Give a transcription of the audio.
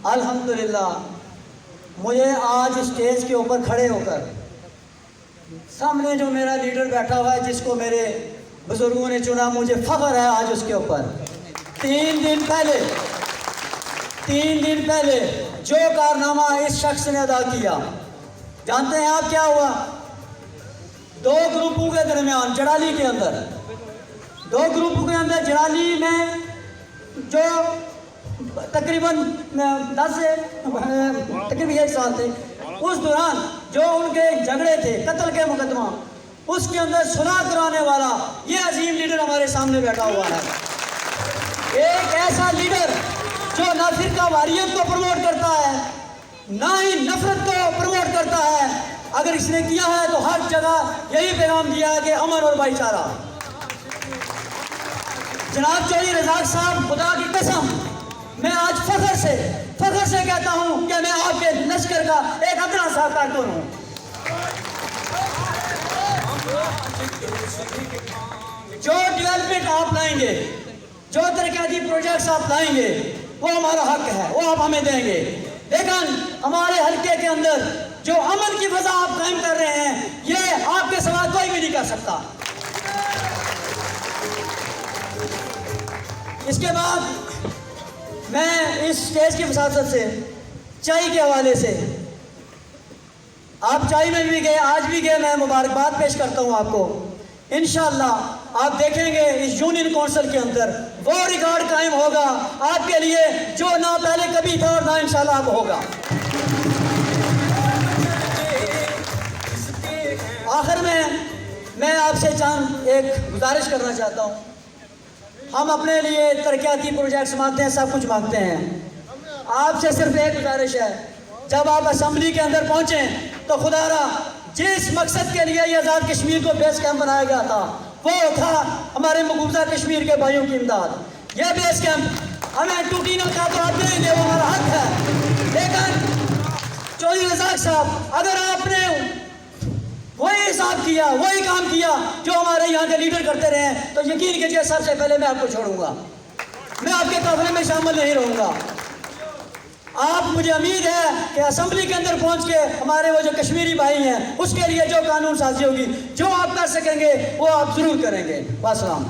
अल्हम्दुलिल्लाह मुझे आज स्टेज के ऊपर खड़े होकर सामने जो मेरा लीडर बैठा हुआ है, जिसको मेरे बुजुर्गों ने चुना, मुझे फ़ख्र है आज उसके ऊपर। 3 दिन पहले जो कारनामा इस शख्स ने अदा किया, जानते हैं आप क्या हुआ? 2 ग्रुपों के दरमियान जड़ाली के अंदर, 2 ग्रुपों के अंदर जड़ाली में जो तकरीबन 10 से तकरीबन 1 साल थे, उस दौरान जो उनके झगड़े थे, कत्ल के मुकदमा, उसके अंदर सुलह कराने वाला ये अजीम लीडर हमारे सामने बैठा हुआ है। एक ऐसा लीडर जो ना फिरका वारियत को प्रमोट करता है, ना ही नफरत को प्रमोट करता है। अगर इसने किया है तो हर जगह यही पैगाम दिया है कि अमन और भाईचारा। जनाब चौधरी रज़ाक साहब, खुदा की कसम मैं आज फख्र से कहता हूं कि मैं आपके लश्कर का एक अदना सा कारकुन हूं। जो डेवलपमेंट आप लाएंगे, जो तरक्याती प्रोजेक्ट्स आप लाएंगे, वो हमारा हक है, वो आप हमें देंगे। लेकिन हमारे हल्के के अंदर जो अमन की फजा आप कायम कर रहे हैं, ये आपके सिवा कोई भी नहीं कर सकता। इसके बाद मैं इस स्टेज की वसातत से चाय के हवाले से, आप चाय में भी गए, आज भी गए, मैं मुबारकबाद पेश करता हूँ आपको। इंशाअल्लाह आप देखेंगे इस यूनियन काउंसिल के अंदर वो रिकॉर्ड कायम होगा आपके लिए जो ना पहले कभी था और ना इंशाअल्लाह अब होगा। आखिर में मैं आपसे चंद एक गुजारिश करना चाहता हूँ। हम अपने लिए तरक्याती प्रोजेक्ट्स मांगते हैं, सब कुछ मांगते हैं। आपसे सिर्फ एक गुजारिश है, जब आप असम्बली के अंदर पहुँचें तो खुदारा जिस मकसद के लिए ये आज़ाद कश्मीर को बेस कैंप बनाया गया था, वो था हमारे मकबूजा कश्मीर के भाइयों की इमदाद। यह बेस कैंप हमें टूटी ना का तो आप देंगे, वो हमारा हक है। लेकिन चौधरी रज़ाक साहब, अगर आपने वही हिसाब किया, वही काम किया जो हमारे यहाँ के लीडर करते रहे, तो यकीन कीजिए सबसे पहले मैं आपको छोड़ूंगा, मैं आपके काफिले में शामिल नहीं रहूँगा। आप, मुझे उम्मीद है कि असेंबली के अंदर पहुंच के हमारे वो जो कश्मीरी भाई हैं, उसके लिए जो कानून साजी होगी, जो आप कर सकेंगे वो आप ज़रूर करेंगे। वास्सलाम।